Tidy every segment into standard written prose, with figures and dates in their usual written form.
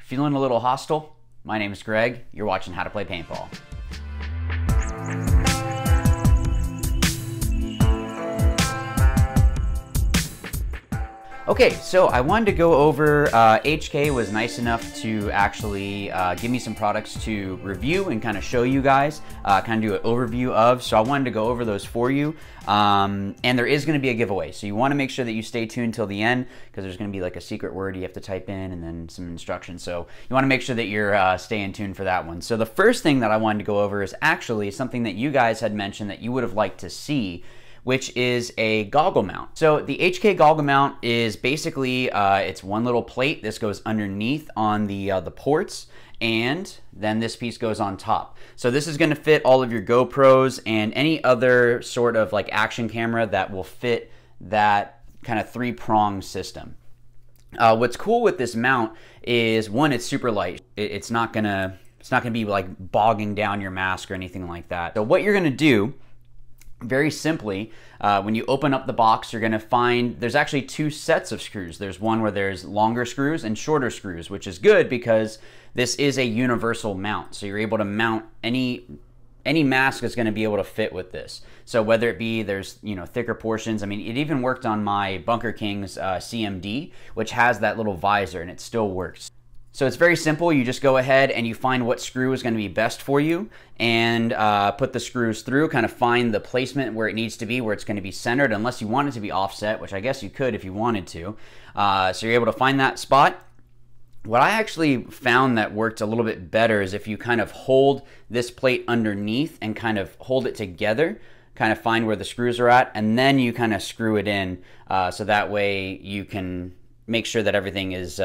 Feeling a little hostile? My name is Greg. You're watching How to Play Paintball. Okay, so I wanted to go over, HK was nice enough to actually give me some products to review and kind of show you guys, kind of do an overview of, so I wanted to go over those for you. And there is going to be a giveaway, so you want to make sure that you stay tuned till the end, because there's going to be like a secret word you have to type in and then some instructions, so you want to make sure that you're staying tuned for that one. So the first thing that I wanted to go over is actually something that you guys had mentioned that you would have liked to see, which is a goggle mount. So the HK goggle mount is basically, it's one little plate. This goes underneath on the ports, and then this piece goes on top. So this is gonna fit all of your GoPros and any other sort of like action camera that will fit that kind of three-prong system. What's cool with this mount is, one, it's super light. It's not gonna be like bogging down your mask or anything like that. So what you're gonna do, very simply, when you open up the box, you're going to find there's actually two sets of screws. There's one where there's longer screws and shorter screws, which is good because this is a universal mount. So you're able to mount any mask is going to be able to fit with this. So whether it be there's thicker portions. I mean, it even worked on my Bunker King's CMD, which has that little visor, and it still works. So it's very simple. You just go ahead and you find what screw is going to be best for you and put the screws through, kind of find the placement where it needs to be, where it's going to be centered, unless you want it to be offset, which I guess you could if you wanted to. So you're able to find that spot. What I actually found that worked a little bit better is if you kind of hold this plate underneath and kind of hold it together, kind of find where the screws are at, and then you kind of screw it in, so that way you can make sure that everything is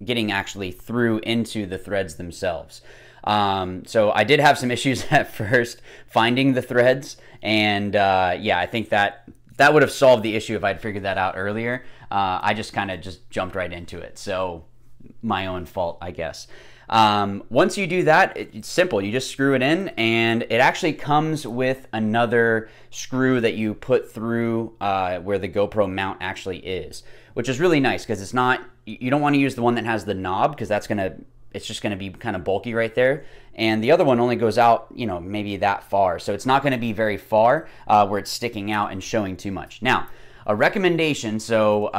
getting actually through into the threads themselves. So I did have some issues at first finding the threads, and yeah, I think that would have solved the issue if I'd figured that out earlier. I just kind of jumped right into it, so my own fault, I guess. Once you do that, it's simple. You just screw it in, and it actually comes with another screw that you put through where the GoPro mount actually is, which is really nice because it's not, you don't want to use the one that has the knob, because it's just gonna be kind of bulky right there. And the other one only goes out, maybe that far. So it's not gonna be very far where it's sticking out and showing too much. Now, a recommendation, so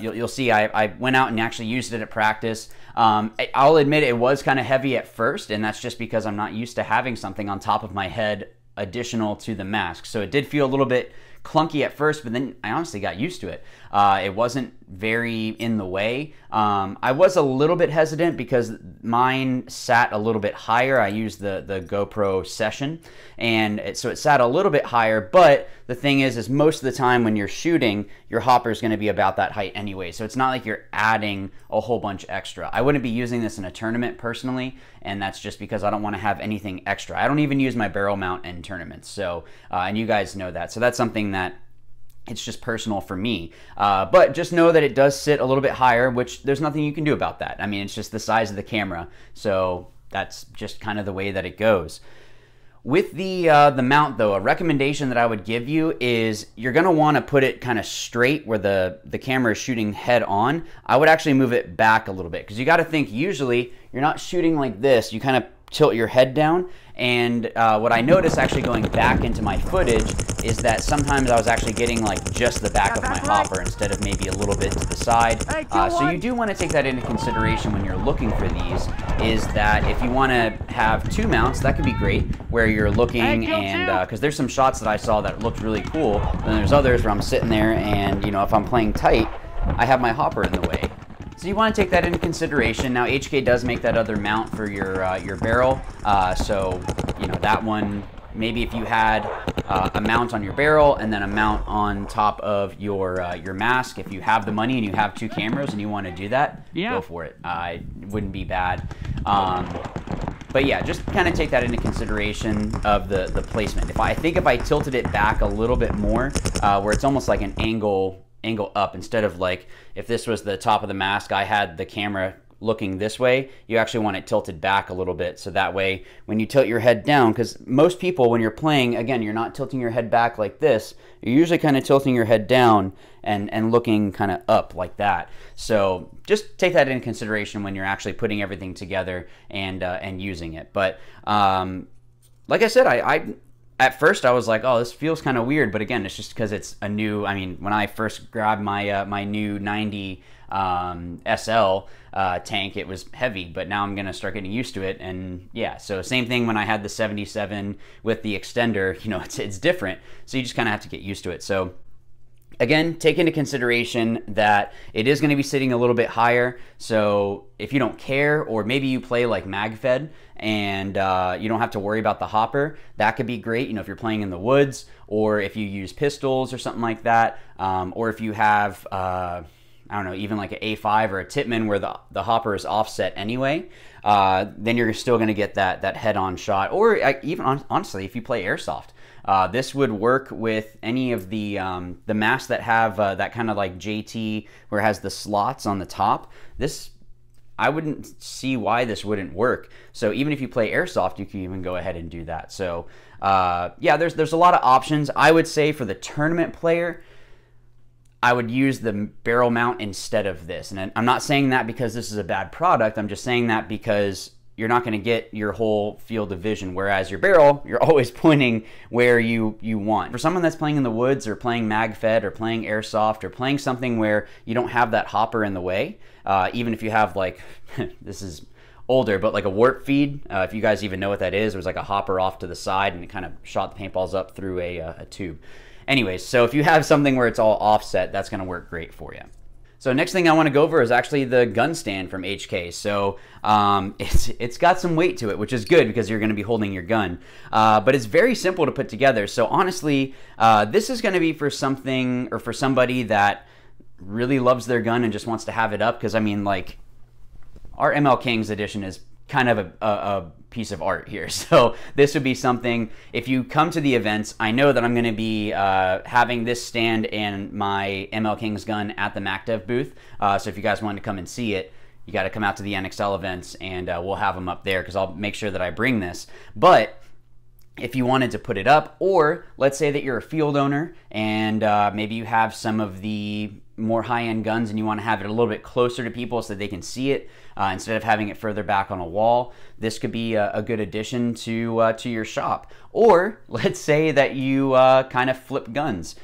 you'll see I went out and actually used it at practice. I'll admit it was kind of heavy at first, and that's just because I'm not used to having something on top of my head additional to the mask. So it did feel a little bit clunky at first, but then I honestly got used to it. It wasn't very in the way. I was a little bit hesitant because mine sat a little bit higher. I used the GoPro Session, and so it sat a little bit higher, but the thing is most of the time when you're shooting, your hopper is going to be about that height anyway, so it's not like you're adding a whole bunch extra. I wouldn't be using this in a tournament personally, and that's just because I don't want to have anything extra. I don't even use my barrel mount in tournaments, so and you guys know that, so that's something that it's just personal for me. But just know that it does sit a little bit higher, which there's nothing you can do about that. I mean, it's just the size of the camera, so that's just kind of the way that it goes. With the mount, though, a recommendation that I would give you is you're going to want to put it kind of straight where the camera is shooting head on. I would actually move it back a little bit, because you got to think, usually you're not shooting like this. You kind of tilt your head down, and what I noticed actually going back into my footage is that sometimes I was actually getting like just the back of my hopper instead of maybe a little bit to the side. So you do want to take that into consideration when you're looking for these, is that if you want to have two mounts, that could be great, where you're looking, and because there's some shots that I saw that looked really cool, and there's others where I'm sitting there and if I'm playing tight, I have my hopper in the way. So you want to take that into consideration. Now HK does make that other mount for your barrel, so that one, maybe if you had a mount on your barrel and then a mount on top of your mask, if you have the money and you have two cameras and you want to do that, go for it. It wouldn't be bad. But yeah, just kind of take that into consideration of the placement. I think if I tilted it back a little bit more, where it's almost like an angle up, instead of like if this was the top of the mask, I had the camera looking this way, you actually want it tilted back a little bit. So that way, when you tilt your head down, because most people, when you're playing, again, you're not tilting your head back like this. You're usually kind of tilting your head down and looking kind of up like that. So just take that into consideration when you're actually putting everything together and using it. But like I said, I at first I was like, oh, this feels kind of weird, but again, it's just because it's a new, I mean, when I first grabbed my my new 90 SL tank, it was heavy, but now I'm gonna start getting used to it. And yeah, so same thing when I had the 77 with the extender, you know, it's different, so you just kind of have to get used to it. So again, take into consideration that it is going to be sitting a little bit higher. So if you don't care, or maybe you play like MagFed and you don't have to worry about the hopper, that could be great. You know, if you're playing in the woods, or if you use pistols or something like that, or if you have I don't know, even like an A5 or a Tippmann where the hopper is offset anyway, then you're still going to get that head-on shot. Or even honestly, if you play airsoft, this would work with any of the masks that have that kind of like JT where it has the slots on the top. This, I wouldn't see why this wouldn't work. So even if you play airsoft, you can even go ahead and do that. So yeah, there's a lot of options. I would say for the tournament player, I would use the barrel mount instead of this. And I'm not saying that because this is a bad product. I'm just saying that because you're not going to get your whole field of vision, whereas your barrel, you're always pointing where you want. For someone that's playing in the woods, or playing MagFed, or playing airsoft, or playing something where you don't have that hopper in the way, even if you have like, this is older, but like a warp feed, if you guys even know what that is, it was like a hopper off to the side and it kind of shot the paintballs up through a tube. Anyways, so if you have something where it's all offset, that's going to work great for you. So next thing I want to go over is actually the gun stand from HK. So it's got some weight to it, which is good because you're going to be holding your gun. But it's very simple to put together. So honestly, this is going to be for something, or for somebody that really loves their gun and just wants to have it up. Because I mean, like, our ML Kings edition is kind of a piece of art here. So this would be something, if you come to the events, I know that I'm going to be having this stand and my ML Kings gun at the MacDev booth. So if you guys want to come and see it, you got to come out to the NXL events, and we'll have them up there because I'll make sure that I bring this. But if you wanted to put it up, or let's say that you're a field owner and maybe you have some of the more high-end guns and you want to have it a little bit closer to people so that they can see it instead of having it further back on a wall, this could be a good addition to your shop. Or let's say that you kind of flip guns.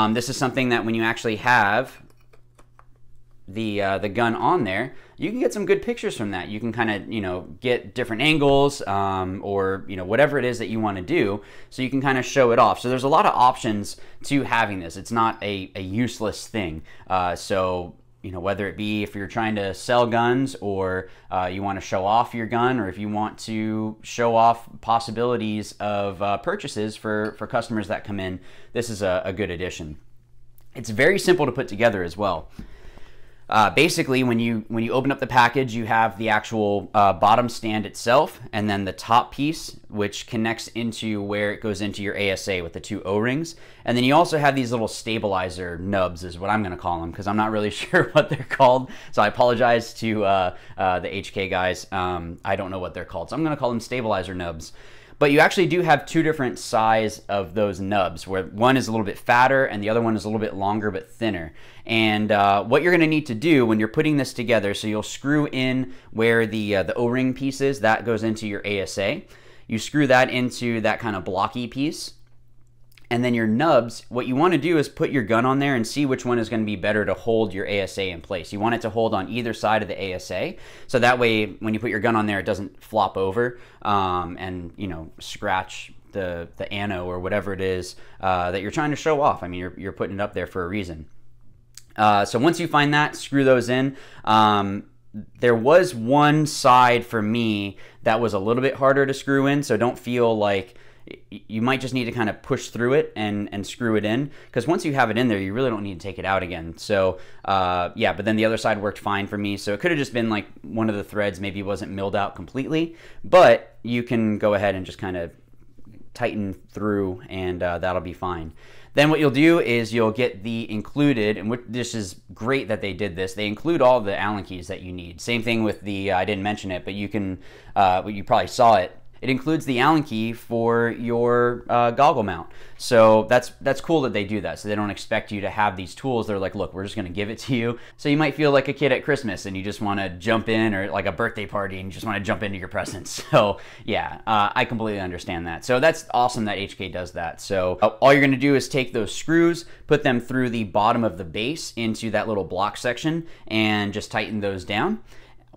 This is something that when you actually have the gun on there, you can get some good pictures from that. You can kind of, you know, get different angles or, you know, whatever it is that you want to do, so you can kind of show it off. So there's a lot of options to having this. It's not a useless thing. So, you know, whether it be if you're trying to sell guns, or you want to show off your gun, or if you want to show off possibilities of purchases for customers that come in, this is a good addition. It's very simple to put together as well. Basically, when you open up the package, you have the actual bottom stand itself, and then the top piece, which connects into where it goes into your ASA with the two O-rings. And then you also have these little stabilizer nubs, is what I'm going to call them, because I'm not really sure what they're called. So I apologize to the HK guys. I don't know what they're called, so I'm going to call them stabilizer nubs. But you actually do have two different size of those nubs, where one is a little bit fatter and the other one is a little bit longer but thinner. And what you're going to need to do when you're putting this together, so you'll screw in where the O-ring piece is, that goes into your ASA. You screw that into that kind of blocky piece. And then your nubs, what you want to do is put your gun on there and see which one is going to be better to hold your ASA in place. You want it to hold on either side of the ASA, so that way when you put your gun on there, it doesn't flop over and, you know, scratch the ano or whatever it is that you're trying to show off. I mean, you're putting it up there for a reason. So once you find that, screw those in. There was one side for me that was a little bit harder to screw in, so don't feel like you might just need to kind of push through it and screw it in, because once you have it in there, you really don't need to take it out again. So yeah, but then the other side worked fine for me. So it could have just been like one of the threads maybe wasn't milled out completely, but you can go ahead and just kind of tighten through, and that'll be fine. Then what you'll do is you'll get the included, and this is great that they did this. They include all the Allen keys that you need. Same thing with the, I didn't mention it, but you can, you probably saw it. It includes the Allen key for your goggle mount. So that's cool that they do that. So they don't expect you to have these tools. They're like, look, we're just gonna give it to you. So you might feel like a kid at Christmas and you just wanna jump in, or like a birthday party and you just wanna jump into your presents. So yeah, I completely understand that. So that's awesome that HK does that. So all you're gonna do is take those screws, put them through the bottom of the base into that little block section, and just tighten those down.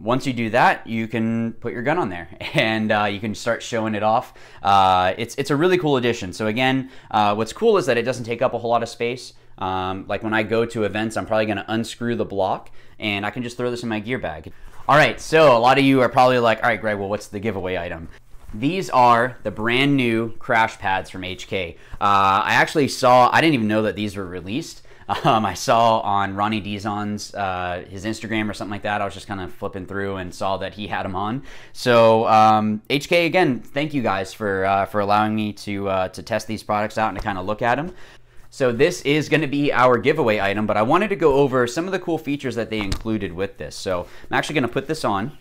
Once you do that, you can put your gun on there and you can start showing it off. It's a really cool addition. So again, what's cool is that it doesn't take up a whole lot of space. Like when I go to events, I'm probably gonna unscrew the block and I can just throw this in my gear bag. All right, so a lot of you are probably like, all right, Greg, well, what's the giveaway item? These are the brand new crash pads from HK. I actually saw, I didn't even know that these were released. I saw on Ronnie Dizon's his Instagram or something like that. I was just kind of flipping through and saw that he had them on. So HK, again, thank you guys for allowing me to test these products out and to kind of look at them. So this is going to be our giveaway item, but I wanted to go over some of the cool features that they included with this. So I'm actually going to put this on.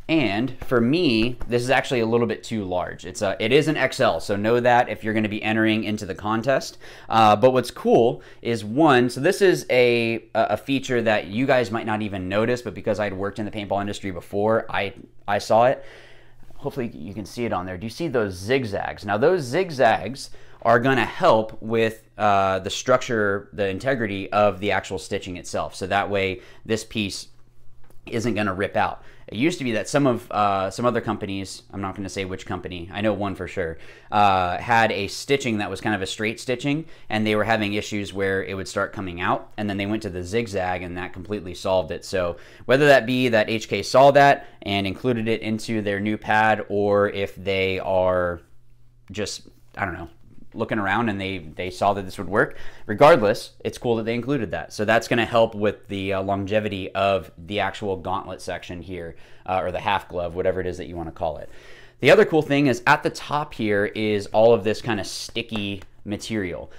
And for me, this is actually a little bit too large. It is an XL, so know that if you're going to be entering into the contest. But what's cool is one, so this is a feature that you guys might not even notice, but because I'd worked in the paintball industry before, I saw it. Hopefully you can see it on there. Do you see those zigzags? Now those zigzags are going to help with the structure, the integrity of the actual stitching itself. So that way this piece isn't going to rip out. It used to be that some other companies, I'm not going to say which company, I know one for sure, had a stitching that was kind of a straight stitching, and they were having issues where it would start coming out, and then they went to the zigzag, and that completely solved it. So whether that be that HK saw that and included it into their new pad, or if they are just, I don't know, looking around and they saw that this would work, regardless, it's cool that they included that. So that's going to help with the longevity of the actual gauntlet section here, or the half glove, whatever it is that you want to call it. The other cool thing is at the top here is all of this kind of sticky material.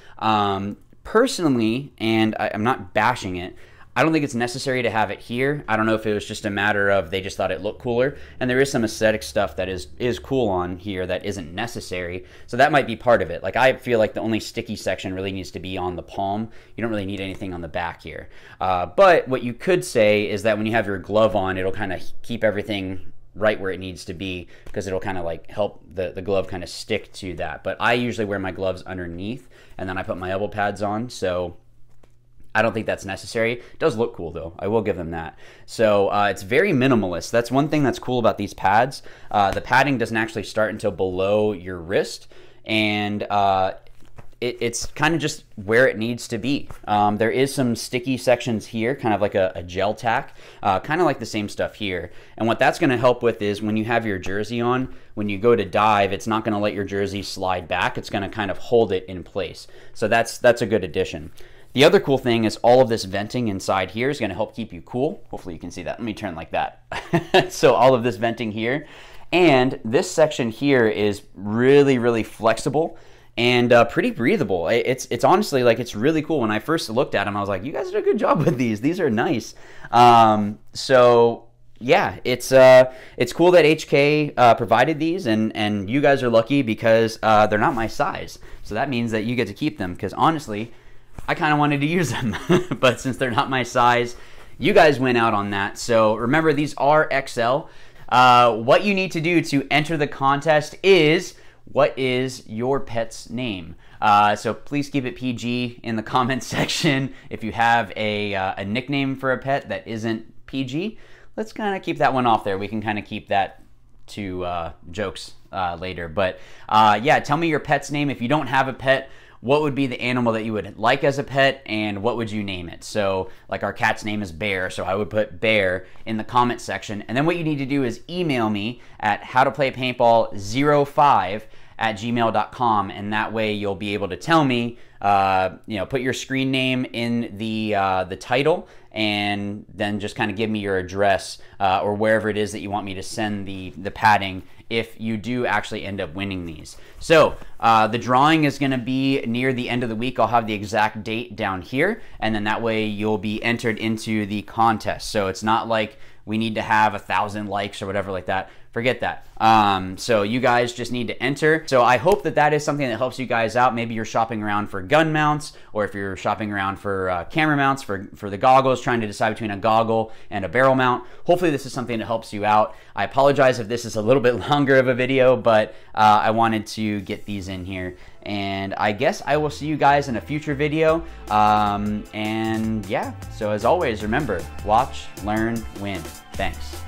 Personally, and I'm not bashing it, I don't think it's necessary to have it here. I don't know if it was just a matter of they just thought it looked cooler, and there is some aesthetic stuff that is cool on here that isn't necessary, so that might be part of it. Like, I feel like the only sticky section really needs to be on the palm. You don't really need anything on the back here. But what you could say is that when you have your glove on, it'll kind of keep everything right where it needs to be, because it'll kind of like help the glove kind of stick to that. But I usually wear my gloves underneath, and then I put my elbow pads on, so I don't think that's necessary. It does look cool though, I will give them that. So it's very minimalist. That's one thing that's cool about these pads. The padding doesn't actually start until below your wrist, and it's kind of just where it needs to be. There is some sticky sections here, kind of like a gel tack, kind of like the same stuff here. And what that's gonna help with is when you have your jersey on, when you go to dive, it's not gonna let your jersey slide back. It's gonna kind of hold it in place. So that's a good addition. The other cool thing is all of this venting inside here is going to help keep you cool. Hopefully you can see that. Let me turn like that. So all of this venting here. And this section here is really, really flexible and pretty breathable. It's honestly, like, it's really cool. When I first looked at them, I was like, you guys did a good job with these. These are nice. So yeah, it's cool that HK provided these, and you guys are lucky because they're not my size. So that means that you get to keep them, because honestly, I kind of wanted to use them, but since they're not my size, you guys went out on that. So remember, these are XL. What you need to do to enter the contest is, what is your pet's name? So please keep it PG in the comment section. If you have a nickname for a pet that isn't PG, let's kind of keep that one off there. We can kind of keep that to jokes later. But yeah, tell me your pet's name. If you don't have a pet, what would be the animal that you would like as a pet, and what would you name it? So like our cat's name is Bear, so I would put Bear in the comment section. And then what you need to do is email me at howtoplaypaintball05@gmail.com, and that way you'll be able to tell me you know, put your screen name in the title, and then just kind of give me your address or wherever it is that you want me to send the padding if you do actually end up winning these. So the drawing is going to be near the end of the week. I'll have the exact date down here, and then that way you'll be entered into the contest. So it's not like we need to have 1,000 likes or whatever like that. Forget that. So you guys just need to enter. So I hope that that is something that helps you guys out. Maybe you're shopping around for gun mounts, or if you're shopping around for camera mounts for the goggles, trying to decide between a goggle and a barrel mount. Hopefully this is something that helps you out. I apologize if this is a little bit longer of a video, but I wanted to get these in here. And I guess I will see you guys in a future video. And yeah, so as always, remember, watch, learn, win. Thanks.